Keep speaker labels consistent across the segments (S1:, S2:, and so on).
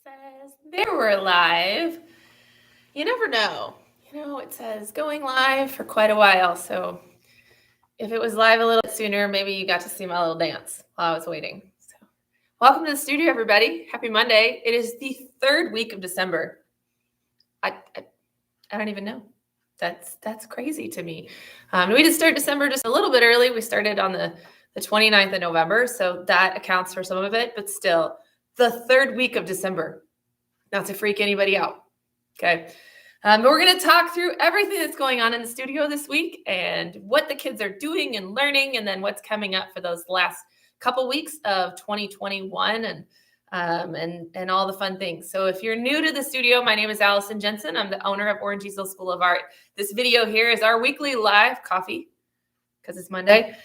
S1: says there we're live. You never know. It says going live for quite a while. So if it was live a little bit sooner, maybe you got to see my little dance while I was waiting. So welcome to the studio, everybody. Happy Monday. It is the third week of December. I don't even know. That's crazy to me. We did start December just a little bit early. We started on the 29th of November. So that accounts for some of it, but still the third week of December. Not to freak anybody out. Okay. But we're going to talk through everything that's going on in the studio this week and what the kids are doing and learning, and then what's coming up for those last couple weeks of 2021 and all the fun things. So if you're new to the studio, my name is Allison Jensen. I'm the owner of Easel School of Art. This video here is our weekly live coffee, because it's Monday,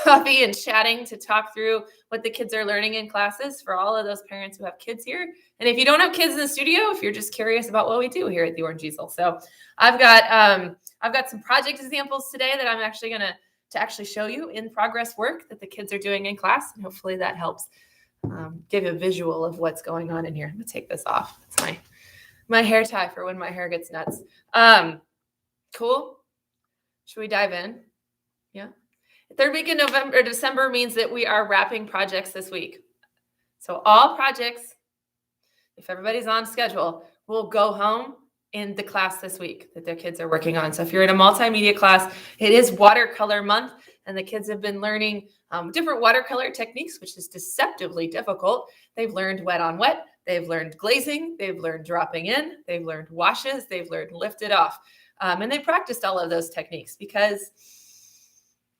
S1: coffee and chatting to talk through what the kids are learning in classes for all of those parents who have kids here. And if you don't have kids in the studio, if you're just curious about what we do here at the Orange Easel. So I've got some project examples today that I'm actually going to show you in progress work that the kids are doing in class. And hopefully that helps give a visual of what's going on in here. I'm going to take this off. It's my hair tie for when my hair gets nuts. Cool. Should we dive in? Yeah. Third week in December means that we are wrapping projects this week. So all projects, if everybody's on schedule, will go home in the class this week that their kids are working on. So if you're in a multimedia class, it is watercolor month, and the kids have been learning different watercolor techniques, which is deceptively difficult. They've learned wet on wet. They've learned glazing. They've learned dropping in. They've learned washes. They've learned lifted off. And they practiced all of those techniques because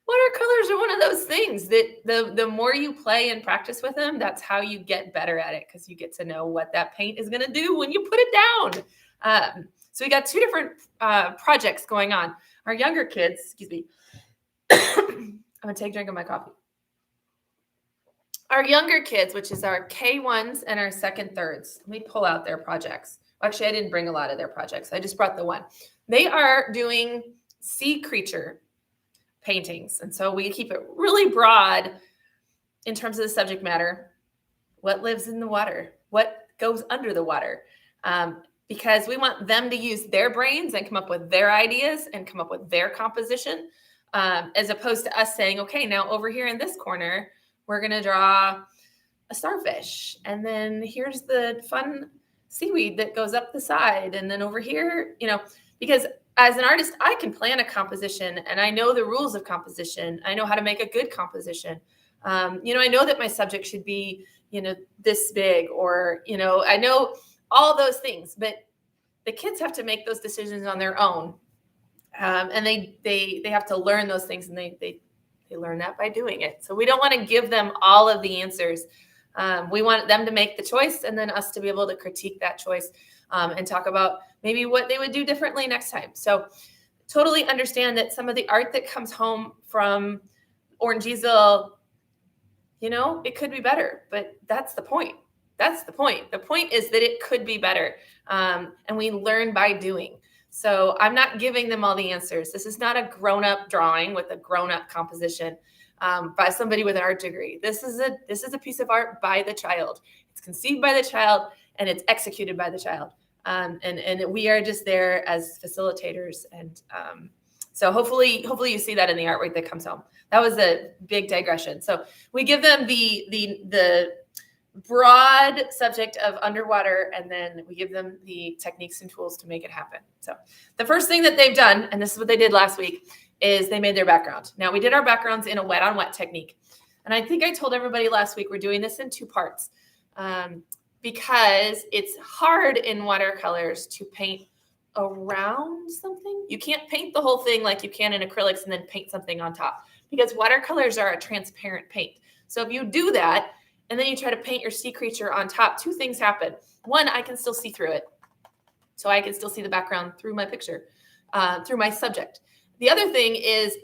S1: watercolors are one of those things that the more you play and practice with them, that's how you get better at it, because you get to know what that paint is going to do when you put it down. So we got two different projects going on. Our younger kids, excuse me, I'm going to take a drink of my coffee. Our younger kids, which is our K1s and our second thirds, let me pull out their projects. Actually, I didn't bring a lot of their projects. I just brought the one. They are doing sea creature paintings. And so we keep it really broad in terms of the subject matter. What lives in the water? What goes under the water? Because we want them to use their brains and come up with their ideas and come up with their composition, as opposed to us saying, okay, now over here in this corner, we're going to draw a starfish. And then here's the fun seaweed that goes up the side. And then over here, because as an artist, I can plan a composition and I know the rules of composition. I know how to make a good composition. I know that my subject should be, this big, or, I know all those things, but the kids have to make those decisions on their own. And they have to learn those things, and they learn that by doing it. So we don't want to give them all of the answers. We want them to make the choice, and then us to be able to critique that choice and talk about maybe what they would do differently next time. So totally understand that some of the art that comes home from Orange Easel, it could be better, but that's the point. That's the point. The point is that it could be better. And we learn by doing. So I'm not giving them all the answers. This is not a grown-up drawing with a grown-up composition by somebody with an art degree. This is a piece of art by the child. It's conceived by the child and it's executed by the child. And we are just there as facilitators. And so hopefully you see that in the artwork that comes home. That was a big digression. So we give them the broad subject of underwater, and then we give them the techniques and tools to make it happen. So the first thing that they've done, and this is what they did last week, is they made their background. Now we did our backgrounds in a wet on wet technique. And I think I told everybody last week, we're doing this in two parts because it's hard in watercolors to paint around something. You can't paint the whole thing like you can in acrylics and then paint something on top, because watercolors are a transparent paint. So if you do that, and then you try to paint your sea creature on top, two things happen. One, I can still see through it. So I can still see the background through my picture, through my subject. The other thing is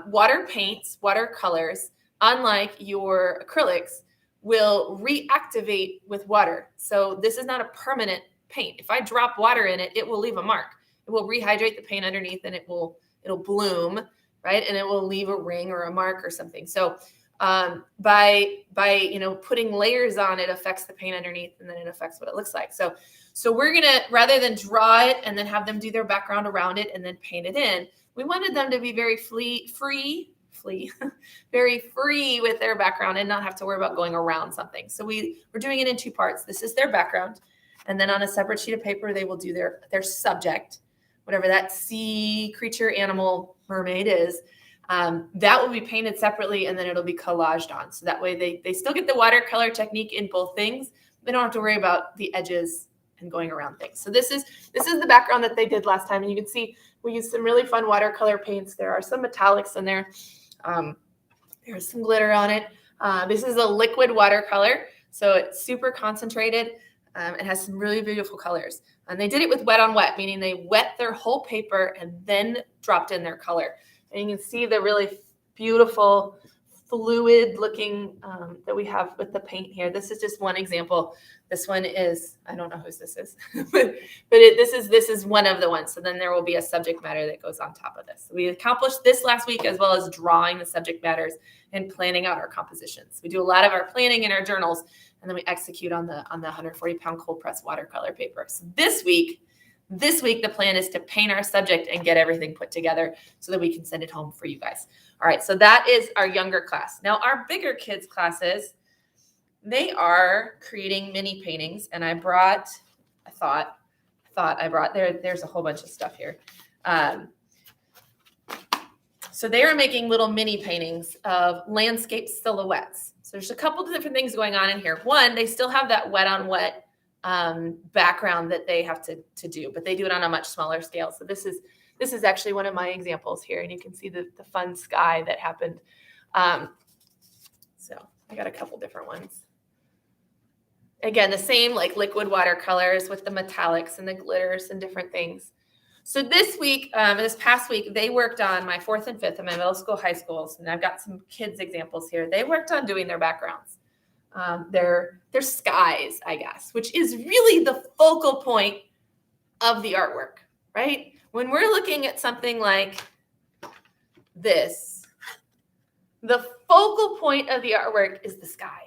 S1: watercolors, unlike your acrylics, will reactivate with water. So this is not a permanent paint. If I drop water in it, it will leave a mark. It will rehydrate the paint underneath, and it'll bloom, right? And it will leave a ring or a mark or something. So By putting layers on, it affects the paint underneath, and then it affects what it looks like. So we're gonna, rather than draw it and then have them do their background around it and then paint it in, we wanted them to be very very free with their background and not have to worry about going around something. So we're doing it in two parts. This is their background, and then on a separate sheet of paper, they will do their subject, whatever that sea creature, animal, mermaid is. That will be painted separately, and then it'll be collaged on. So that way they still get the watercolor technique in both things. They don't have to worry about the edges and going around things. So this is the background that they did last time. And you can see we used some really fun watercolor paints. There are some metallics in there. There's some glitter on it. This is a liquid watercolor, so it's super concentrated. It has some really beautiful colors. And they did it with wet on wet, meaning they wet their whole paper and then dropped in their color. And you can see the really beautiful fluid looking that we have with the paint here. This is just one example. This one is, I don't know whose this is, but this is one of the ones. So then there will be a subject matter that goes on top of this. So we accomplished this last week, as well as drawing the subject matters and planning out our compositions. We do a lot of our planning in our journals, and then we execute on the 140-pound cold press watercolor paper. So this week, the plan is to paint our subject and get everything put together so that we can send it home for you guys. All right, so that is our younger class. Now, our bigger kids classes, they are creating mini paintings, and I thought I brought, there's a whole bunch of stuff here. So they are making little mini paintings of landscape silhouettes. So there's a couple of different things going on in here. One, they still have that wet on wet background that they have to do, but they do it on a much smaller scale. So this is actually one of my examples here, and you can see the fun sky that happened. So I got a couple different ones. Again, the same like liquid watercolors with the metallics and the glitters and different things. So this past week, they worked on my 4th and 5th in my middle school, high schools, and I've got some kids examples here. They worked on doing their backgrounds. Their skies, I guess, which is really the focal point of the artwork, right? When we're looking at something like this, the focal point of the artwork is the sky.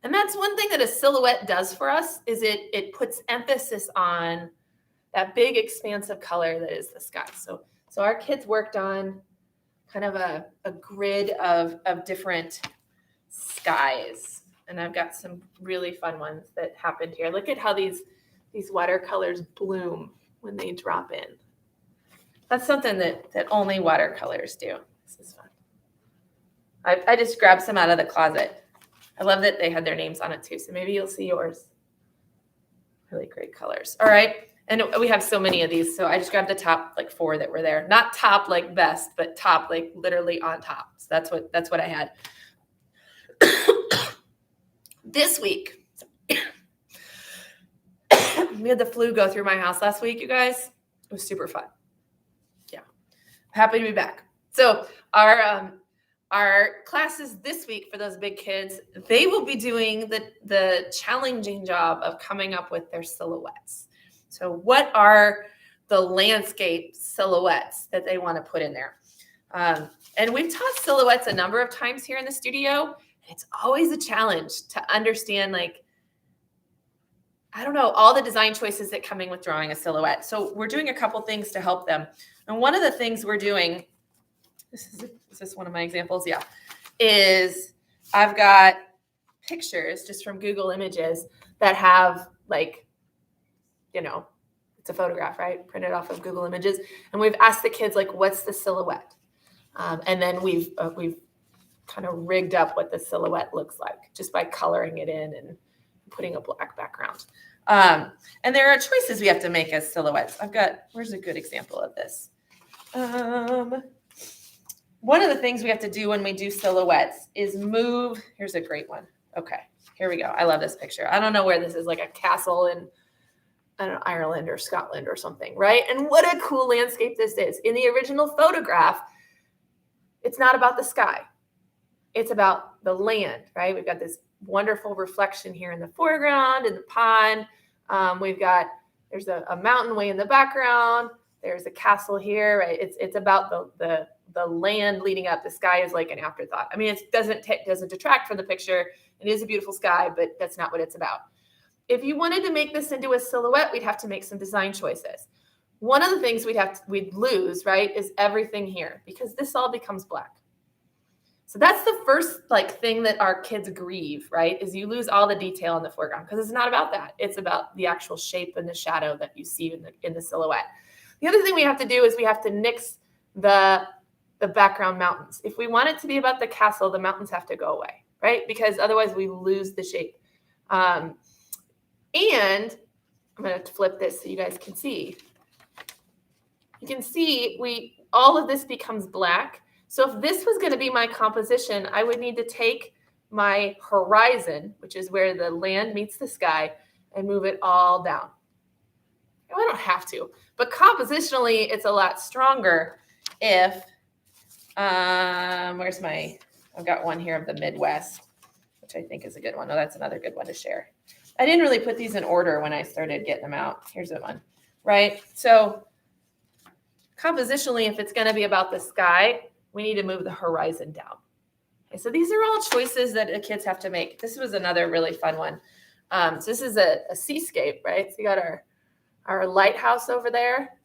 S1: And that's one thing that a silhouette does for us, is it puts emphasis on that big expanse of color that is the sky. So our kids worked on kind of a grid of different skies. And I've got some really fun ones that happened here. Look at how these watercolors bloom when they drop in. That's something that only watercolors do. This is fun. I just grabbed some out of the closet. I love that they had their names on it too. So maybe you'll see yours. Really great colors. All right. And we have so many of these. So I just grabbed the top like 4 that were there. Not top like best, but top like literally on top. So that's what I had. This week, we had the flu go through my house last week, you guys. It was super fun. Yeah. Happy to be back. So our classes this week for those big kids, they will be doing the challenging job of coming up with their silhouettes. So what are the landscape silhouettes that they want to put in there? And we've taught silhouettes a number of times here in the studio. It's always a challenge to understand, like, I don't know, all the design choices that come in with drawing a silhouette. So we're doing a couple things to help them. And one of the things we're doing, is this one of my examples? Yeah, is I've got pictures just from Google Images that have, like, it's a photograph, right? Printed off of Google Images. And we've asked the kids, like, what's the silhouette? And then we've kind of rigged up what the silhouette looks like just by coloring it in and putting a black background. And there are choices we have to make as silhouettes. Where's a good example of this? One of the things we have to do when we do silhouettes is move. Here's a great one. Okay, here we go. I love this picture. I don't know where this is, like a castle in, I don't know, Ireland or Scotland or something, right? And what a cool landscape this is. In the original photograph, it's not about the sky. It's about the land, right? We've got this wonderful reflection here in the foreground, in the pond. There's a mountain way in the background. There's a castle here, right? It's about the the land leading up. The sky is like an afterthought. I mean, it doesn't detract from the picture. It is a beautiful sky, but that's not what it's about. If you wanted to make this into a silhouette, we'd have to make some design choices. One of the things we'd lose, right, is everything here, because this all becomes black. So that's the first thing that our kids grieve, right, is you lose all the detail in the foreground, because it's not about that. It's about the actual shape and the shadow that you see in the silhouette. The other thing we have to do is we have to nix the background mountains. If we want it to be about the castle, the mountains have to go away, right, because otherwise we lose the shape. And I'm going to flip this so you guys can see. You can see all of this becomes black. So if this was going to be my composition, I would need to take my horizon, which is where the land meets the sky, and move it all down. I don't have to, but compositionally, it's a lot stronger if, I've got one here of the Midwest, which I think is a good one. Oh, that's another good one to share. I didn't really put these in order when I started getting them out. Here's the one, right? So compositionally, if it's going to be about the sky, we need to move the horizon down. Okay, so these are all choices that the kids have to make. This was another really fun one. So this is a seascape, right? So you got our lighthouse over there.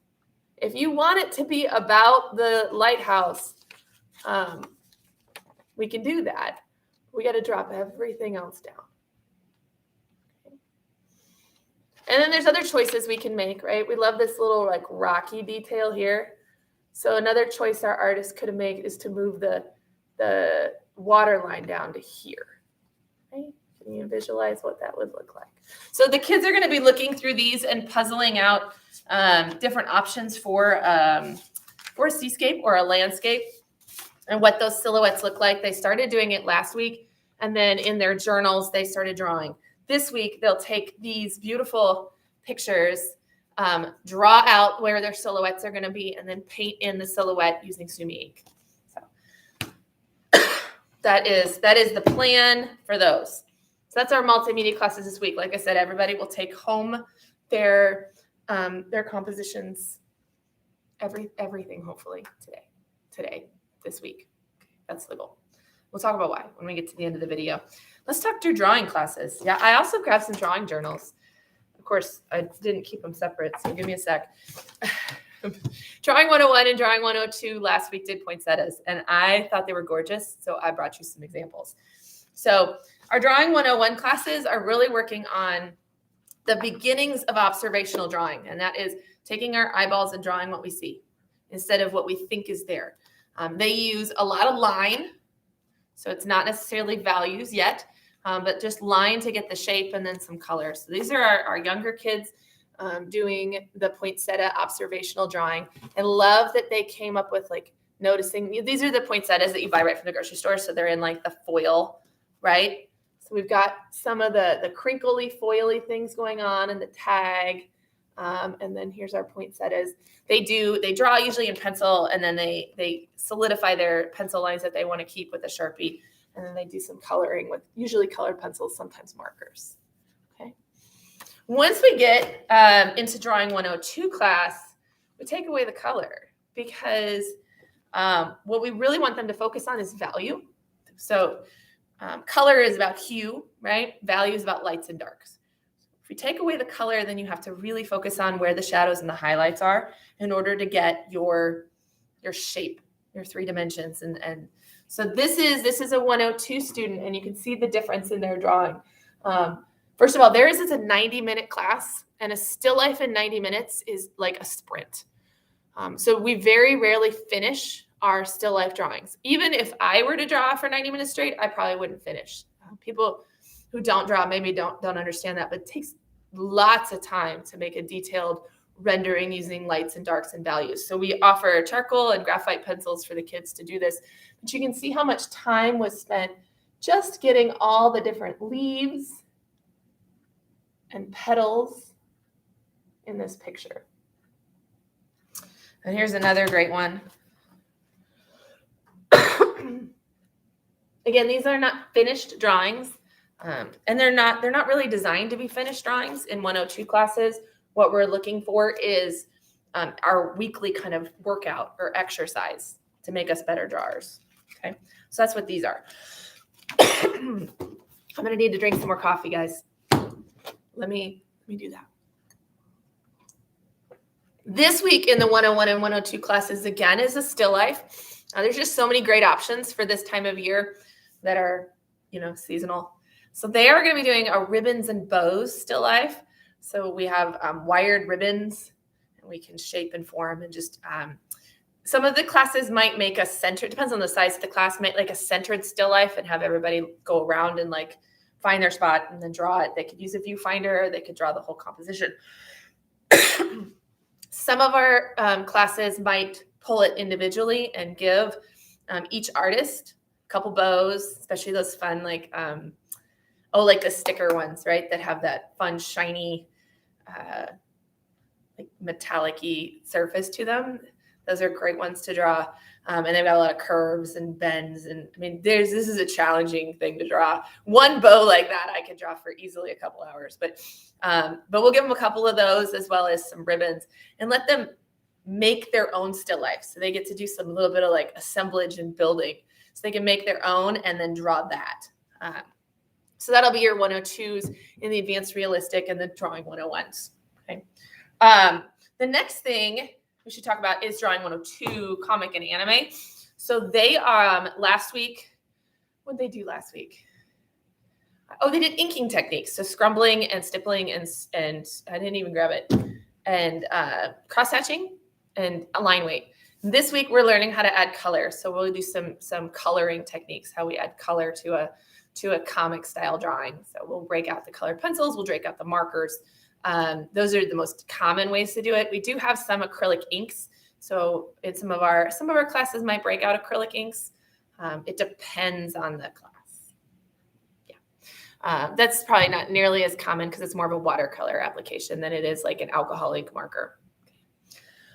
S1: If you want it to be about the lighthouse, we can do that. We got to drop everything else down. And then there's other choices we can make, right? We love this little rocky detail here. So another choice our artist could have made is to move the water line down to here. Right? Can you visualize what that would look like? So the kids are going to be looking through these and puzzling out different options for a seascape or a landscape and what those silhouettes look like. They started doing it last week, and then in their journals, they started drawing. This week, they'll take these beautiful pictures, draw out where their silhouettes are going to be, and then paint in the silhouette using Sumi ink. So that is the plan for those. So that's our multimedia classes this week. Like I said, everybody will take home their compositions, everything hopefully this week. That's the goal. We'll talk about why when we get to the end of the video. Let's talk through drawing classes. Yeah, I also grabbed some drawing journals. Of course, I didn't keep them separate, so give me a sec. Drawing 101 and Drawing 102 last week did poinsettias, and I thought they were gorgeous, so I brought you some examples. So our Drawing 101 classes are really working on the beginnings of observational drawing, and that is taking our eyeballs and drawing what we see instead of what we think is there. They use a lot of line, so it's not necessarily values yet, but just line to get the shape and then some color. So these are our younger kids doing the poinsettia observational drawing. I love that they came up with noticing. These are the poinsettias that you buy right from the grocery store. So they're in the foil, right? So we've got some of the crinkly, foily things going on in the tag. And then here's our poinsettias. They draw usually in pencil, and then they solidify their pencil lines that they want to keep with a Sharpie. And then they do some coloring with usually colored pencils, sometimes markers. Okay. Once we get into Drawing 102 class, we take away the color, because what we really want them to focus on is value. So color is about hue, right? Value is about lights and darks. If we take away the color, then you have to really focus on where the shadows and the highlights are in order to get your shape, your 3 dimensions. And so this is a 102 student, and you can see the difference in their drawing. First of all, theirs is a 90-minute class, and a still life in 90 minutes is like a sprint. So we very rarely finish our still life drawings. Even if I were to draw for 90 minutes straight, I probably wouldn't finish. People who don't draw maybe don't understand that, but it takes lots of time to make a detailed rendering using lights and darks and values. So we offer charcoal and graphite pencils for the kids to do this. But you can see how much time was spent just getting all the different leaves and petals in this picture. And here's another great one. Again, these are not finished drawings. And they're not really designed to be finished drawings in 102 classes. What we're looking for is our weekly kind of workout or exercise to make us better drawers. Okay, so that's what these are. I'm going to need to drink some more coffee, guys. Let me do that. This week in the 101 and 102 classes, again, is a still life. There's just so many great options for this time of year that are, seasonal. So they are going to be doing a ribbons and bows still life. So we have wired ribbons, and we can shape and form, and just some of the classes might make a center. Depends on the size of the class. Might like a centered still life and have everybody go around and like find their spot and then draw it. They could use a viewfinder. They could draw the whole composition. Some of our classes might pull it individually and give each artist a couple bows, especially those fun like the sticker ones, right? That have that fun shiny like metallic-y surface to them. Those are great ones to draw. And they've got a lot of curves and bends. And I mean, this is a challenging thing to draw. One bow like that I could draw for easily a couple hours. But we'll give them a couple of those as well as some ribbons and let them make their own still life. So they get to do some little bit of like assemblage and building. So they can make their own and then draw that. So that'll be your 102s in the advanced realistic and the drawing 101s. Okay. The next thing we should talk about is drawing 102 comic and anime. So they last week, what did they do last week? Oh, they did inking techniques. So scrumbling and stippling and I didn't even grab it. And cross hatching and a line weight. This week we're learning how to add color. So we'll do some coloring techniques, how we add color to a comic style drawing. So we'll break out the colored pencils, we'll break out the markers. Those are the most common ways to do it. We do have some acrylic inks. So in some of our classes might break out acrylic inks. It depends on the class. Yeah. That's probably not nearly as common because it's more of a watercolor application than it is like an alcoholic marker.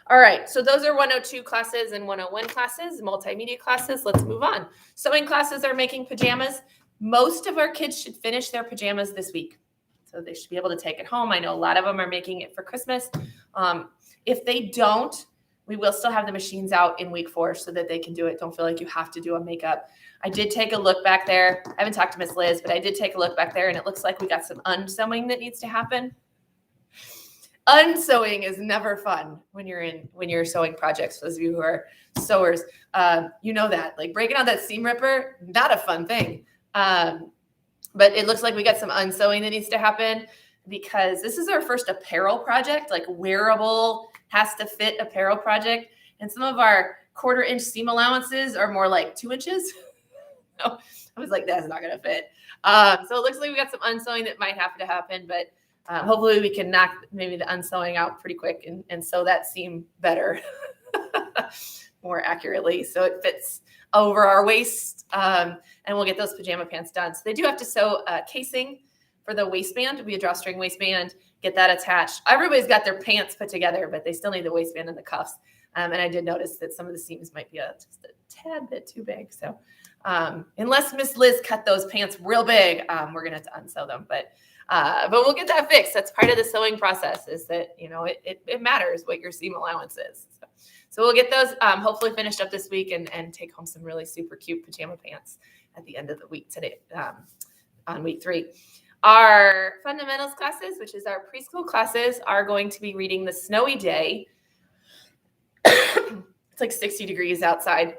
S1: All right. So those are 102 classes and 101 classes, multimedia classes. Let's move on. Sewing classes are making pajamas. Most of our kids should finish their pajamas this week. So they should be able to take it home. I know a lot of them are making it for Christmas. If they don't, we will still have the machines out in week 4 so that they can do it. Don't feel like you have to do a makeup. I did take a look back there. I haven't talked to Miss Liz, but I did take a look back there, and it looks like we got some unsewing that needs to happen. Unsewing is never fun when you're sewing projects. For those of you who are sewers, you know that. Like breaking out that seam ripper, not a fun thing. But it looks like we got some unsewing that needs to happen because this is our first apparel project, like wearable, has to fit apparel project. And some of our 1/4 inch seam allowances are more like 2 inches. So I was like, that's not going to fit. So it looks like we got some unsewing that might have to happen, but hopefully we can knock maybe the unsewing out pretty quick and sew that seam better, more accurately. So it fits over our waist, and we'll get those pajama pants done. So they do have to sew a casing for the waistband. It'll be a drawstring waistband, get that attached. Everybody's got their pants put together, but they still need the waistband and the cuffs. And I did notice that some of the seams might be just a tad bit too big. So unless Miss Liz cut those pants real big, we're going to have to unsew them. But we'll get that fixed. That's part of the sewing process is that, it matters what your seam allowance is. So we'll get those hopefully finished up this week and take home some really super cute pajama pants at the end of the week today on week 3. Our fundamentals classes, which is our preschool classes, are going to be reading The Snowy Day. It's like 60 degrees outside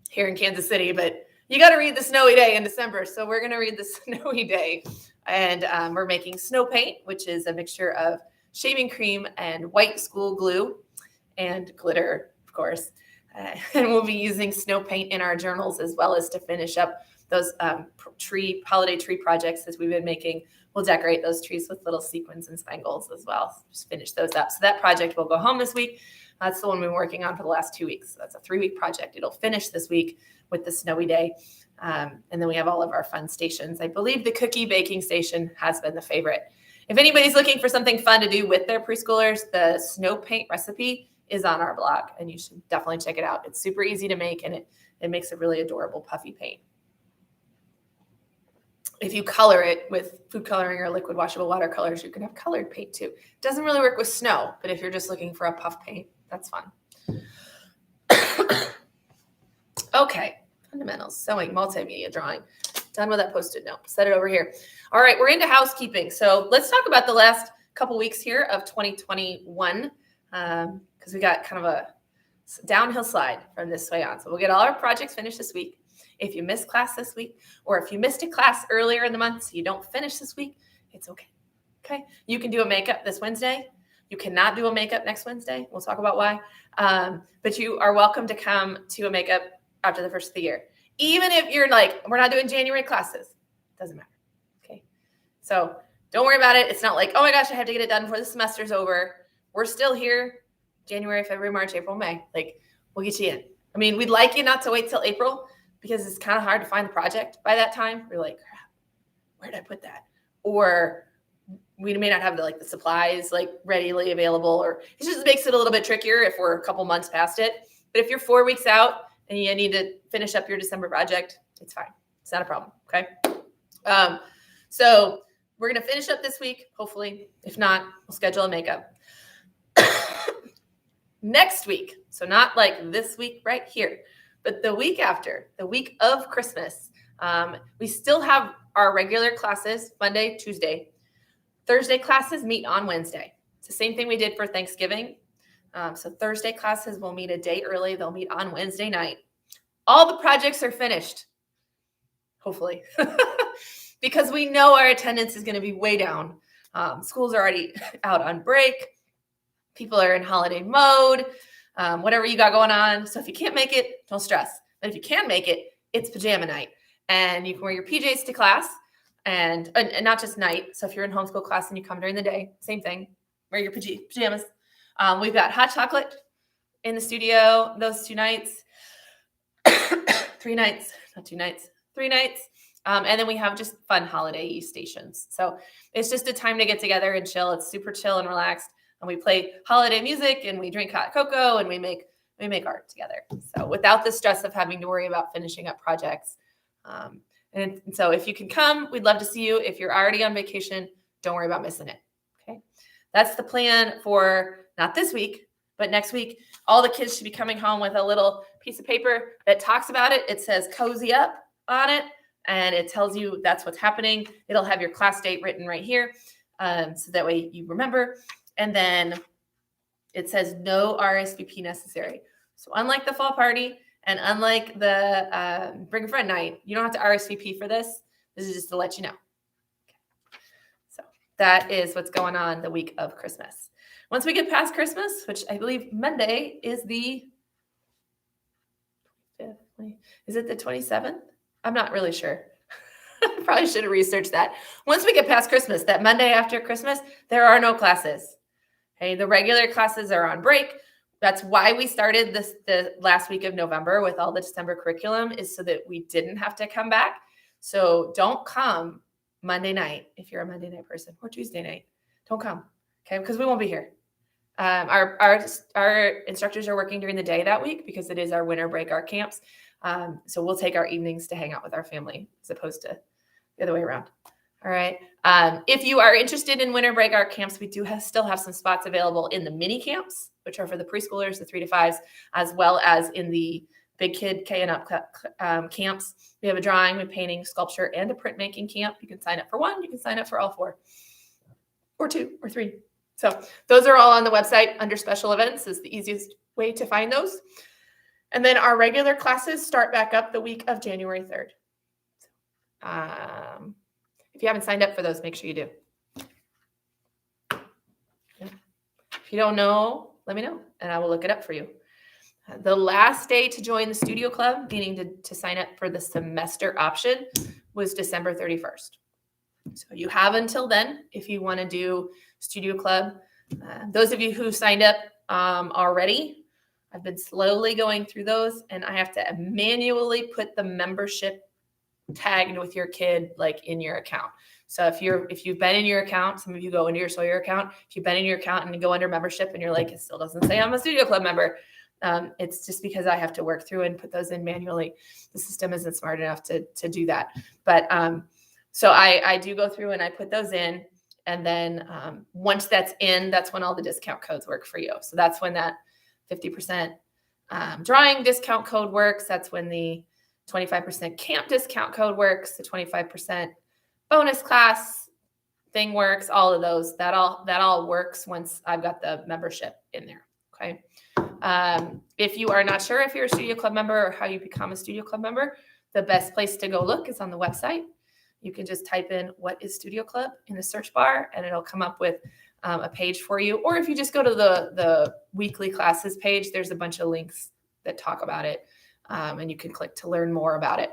S1: here in Kansas City, but you got to read The Snowy Day in December. So we're going to read The Snowy Day. And we're making snow paint, which is a mixture of shaving cream and white school glue. And glitter, of course. And we'll be using snow paint in our journals as well as to finish up those holiday tree projects that we've been making. We'll decorate those trees with little sequins and spangles as well. Just finish those up. So that project will go home this week. That's the one we've been working on for the last 2 weeks. So that's a 3-week project. It'll finish this week with the Snowy Day. And then we have all of our fun stations. I believe the cookie baking station has been the favorite. If anybody's looking for something fun to do with their preschoolers, the snow paint recipe is on our blog, and you should definitely check it out. It's super easy to make, and it makes a really adorable puffy paint. If you color it with food coloring or liquid washable watercolors, you can have colored paint too. It doesn't really work with snow, but if you're just looking for a puff paint, that's fun. Okay, fundamentals, sewing, multimedia, drawing. Done with that Post-it note. Set it over here. All right, we're into housekeeping. So let's talk about the last couple weeks here of 2021, because we got kind of a downhill slide from this way on. So we'll get all our projects finished this week. If you missed class this week, or if you missed a class earlier in the month so you don't finish this week, it's okay. Okay, you can do a makeup this Wednesday. You cannot do a makeup next Wednesday. We'll talk about why. But you are welcome to come to a makeup after the first of the year. Even if you're like, we're not doing January classes, doesn't matter. Okay. So don't worry about it. It's not like, oh my gosh, I have to get it done before the semester's over. We're still here January, February, March, April, May. Like, we'll get you in. I mean, we'd like you not to wait till April because it's kind of hard to find the project by that time. We're like, crap, where did I put that? Or we may not have the supplies readily available, or it just makes it a little bit trickier if we're a couple months past it. But if you're 4 weeks out and you need to finish up your December project, it's fine. It's not a problem. Okay. So we're going to finish up this week, hopefully. If not, we'll schedule a makeup. Next week, so not like this week right here, but the week after, the week of Christmas, we still have our regular classes, Monday, Tuesday. Thursday classes meet on Wednesday. It's the same thing we did for Thanksgiving. So Thursday classes will meet a day early. They'll meet on Wednesday night. All the projects are finished, hopefully, because we know our attendance is going to be way down. Schools are already out on break. People are in holiday mode, whatever you got going on. So if you can't make it, don't stress. But if you can make it, it's pajama night. And you can wear your PJs to class and not just night. So if you're in homeschool class and you come during the day, same thing, wear your pajamas. We've got hot chocolate in the studio those 2 nights. 3 nights, not 2 nights, 3 nights. And then we have just fun holiday stations. So it's just a time to get together and chill. It's super chill and relaxed. And we play holiday music and we drink hot cocoa and we make art together. So without the stress of having to worry about finishing up projects. And so if you can come, we'd love to see you. If you're already on vacation, don't worry about missing it. Okay. That's the plan for not this week, but next week. All the kids should be coming home with a little piece of paper that talks about it. It says cozy up on it. And it tells you that's what's happening. It'll have your class date written right here. So that way you remember. And then it says no RSVP necessary. So unlike the fall party and unlike the bring a friend night, you don't have to RSVP for this. This is just to let you know. Okay. So that is what's going on the week of Christmas. Once we get past Christmas, which I believe Monday is the 25th. Is it the 27th? I'm not really sure. Probably should have researched that. Once we get past Christmas, that Monday after Christmas, there are no classes. Okay, the regular classes are on break. That's why we started the last week of November with all the December curriculum, is so that we didn't have to come back. So don't come Monday night if you're a Monday night person, or Tuesday night. Don't come, okay? Because we won't be here. Our instructors are working during the day that week because it is our winter break art camps. So we'll take our evenings to hang out with our family as opposed to the other way around. All right. If you are interested in winter break art camps, we do still have some spots available in the mini camps, which are for the preschoolers, the 3 to 5s, as well as in the big kid K and up camps. We have a drawing, a painting, sculpture, and a printmaking camp. You can sign up for one. You can sign up for all 4 or 2 or 3. So those are all on the website under special events is the easiest way to find those. And then our regular classes start back up the week of January 3rd. If you haven't signed up for those, make sure you do. Yeah. If you don't know, let me know, and I will look it up for you. The last day to join the studio club, meaning to sign up for the semester option, was December 31st. So you have until then if you want to do studio club. Those of you who signed up already, I've been slowly going through those, and I have to manually put the membership tagged with your kid in your account. So if you've been in your account, some of you go into your Sawyer account. If you've been in your account and you go under membership and you're like, it still doesn't say I'm a studio club member. It's just because I have to work through and put those in manually. The system isn't smart enough to do that. But so I do go through and I put those in. And then once that's in, that's when all the discount codes work for you. So that's when that 50% drawing discount code works. That's when the 25% camp discount code works. The 25% bonus class thing works. All of those, that all works once I've got the membership in there. Okay. If you are not sure if you're a Studio Club member or how you become a Studio Club member, the best place to go look is on the website. You can just type in "what is Studio Club" in the search bar, and it'll come up with a page for you. Or if you just go to the weekly classes page, there's a bunch of links that talk about it, and you can click to learn more about it.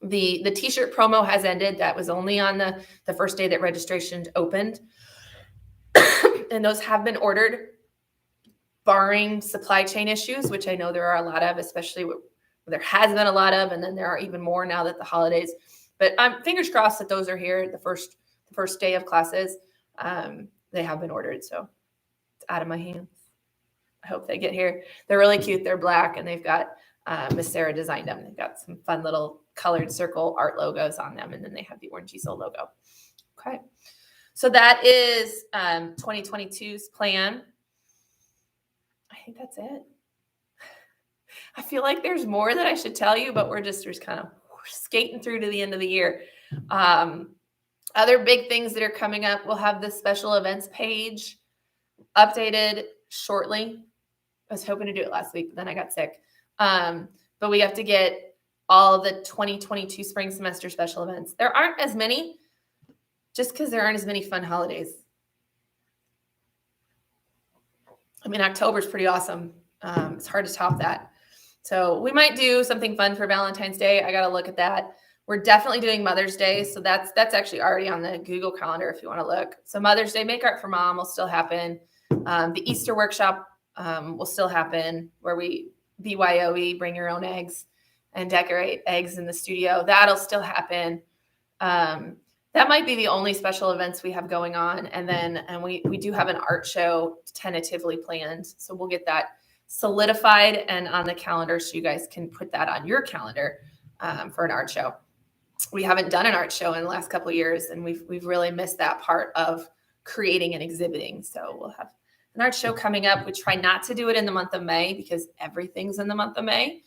S1: The t-shirt promo has ended. That was only on the first day that registration opened. And those have been ordered, barring supply chain issues, which I know there are a lot of, especially there has been a lot of, and then there are even more now that the holidays. But fingers crossed that those are here the first day of classes. They have been ordered, so it's out of my hands. I hope they get here. They're really cute. They're black, and they've got Miss Sarah designed them. They've got some fun little colored circle art logos on them, and then they have the orange Easel logo. Okay, so that is 2022's plan. I think that's it. I feel like there's more that I should tell you, but we're just kind of skating through to the end of the year. Other big things that are coming up, we'll have the special events page updated shortly. I was hoping to do it last week, but then I got sick. But we have to get all the 2022 spring semester special events. There aren't as many just because there aren't as many fun holidays. I mean, October's pretty awesome. It's hard to top that. So we might do something fun for Valentine's Day. I got to look at that. We're definitely doing Mother's Day. So that's actually already on the Google Calendar if you want to look. So Mother's Day Make Art for Mom will still happen. The Easter workshop will still happen, where we BYOE, bring your own eggs and decorate eggs in the studio. That'll still happen. That might be the only special events we have going on. And we do have an art show tentatively planned. So we'll get that solidified and on the calendar so you guys can put that on your calendar for an art show. We haven't done an art show in the last couple of years, and we've really missed that part of creating and exhibiting. So we'll have an art show coming up. We try not to do it in the month of May because everything's in the month of May.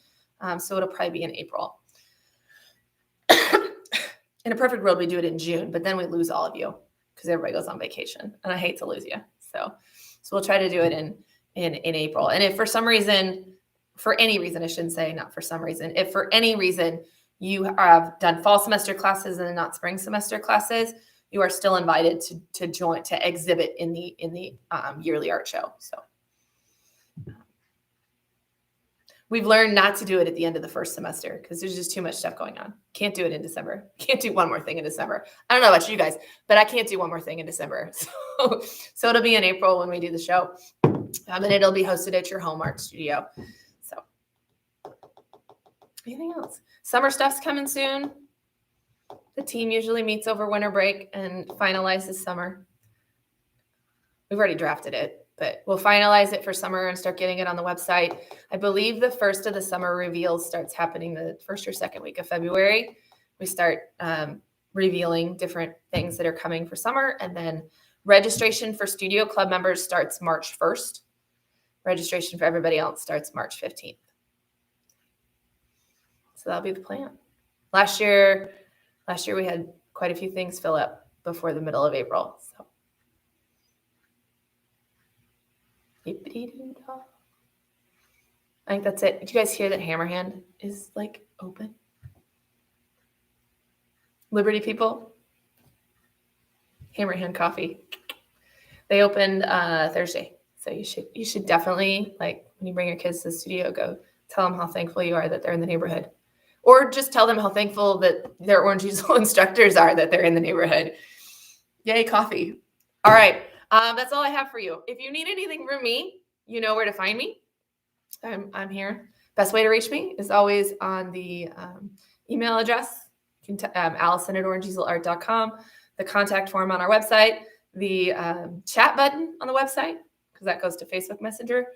S1: So it'll probably be in April. In a perfect world, we do it in June, but then we lose all of you because everybody goes on vacation, and I hate to lose you. So we'll try to do it in April. And if for some reason, for any reason, I shouldn't say not for some reason, if for any reason you have done fall semester classes and not spring semester classes, you are still invited to join, to exhibit in the yearly art show. So we've learned not to do it at the end of the first semester because there's just too much stuff going on. Can't do it in December. Can't do one more thing in December. I don't know about you guys, but I can't do one more thing in December. So it'll be in April when we do the show. And it'll be hosted at your home art studio. So anything else? Summer stuff's coming soon. The team usually meets over winter break and finalizes summer. We've already drafted it, but we'll finalize it for summer and start getting it on the website. I believe the first of the summer reveals starts happening the first or second week of February. We start revealing different things that are coming for summer, and then registration for Studio Club members starts March 1st. Registration for everybody else starts March 15th. So that'll be the plan. Last year we had quite a few things fill up before the middle of April. So I think that's it. Did you guys hear that Hammerhand is like open? Liberty people, Hammerhand Coffee. They opened Thursday. So you should definitely, like, when you bring your kids to the studio, go tell them how thankful you are that they're in the neighborhood. Or just tell them how thankful that their Orange Easel instructors are that they're in the neighborhood. Yay, coffee. All right. That's all I have for you. If you need anything from me, you know where to find me. I'm here. Best way to reach me is always on the email address, Allison@orangeeaselart.com, the contact form on our website, the chat button on the website, because that goes to Facebook Messenger,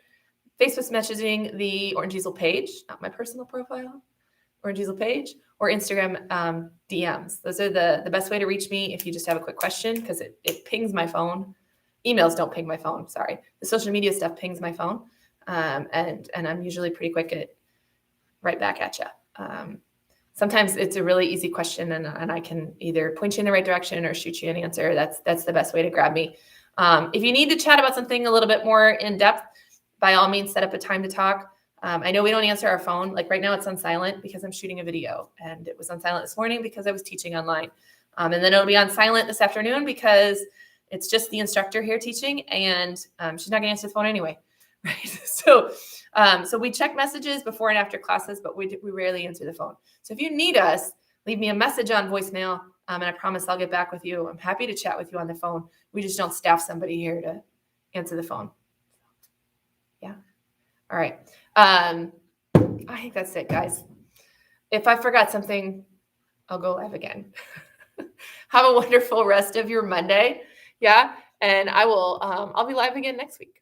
S1: Facebook messaging the Orange Easel page, not my personal profile, Orange Easel page, or Instagram DMs. Those are the best way to reach me if you just have a quick question, because it pings my phone. Emails don't ping my phone, sorry. The social media stuff pings my phone. And I'm usually pretty quick at right back at you. Sometimes it's a really easy question, and I can either point you in the right direction or shoot you an answer. That's the best way to grab me. If you need to chat about something a little bit more in depth, by all means, set up a time to talk. I know we don't answer our phone. Like right now it's on silent because I'm shooting a video, and it was on silent this morning because I was teaching online. And then it'll be on silent this afternoon because it's just the instructor here teaching, and she's not gonna answer the phone anyway, right? So we check messages before and after classes, but we rarely answer the phone. So if you need us, leave me a message on voicemail, and I promise I'll get back with you. I'm happy to chat with you on the phone. We just don't staff somebody here to answer the phone. Yeah. All right. I think that's it, guys. If I forgot something, I'll go live again. Have a wonderful rest of your Monday. Yeah. And I'll be live again next week.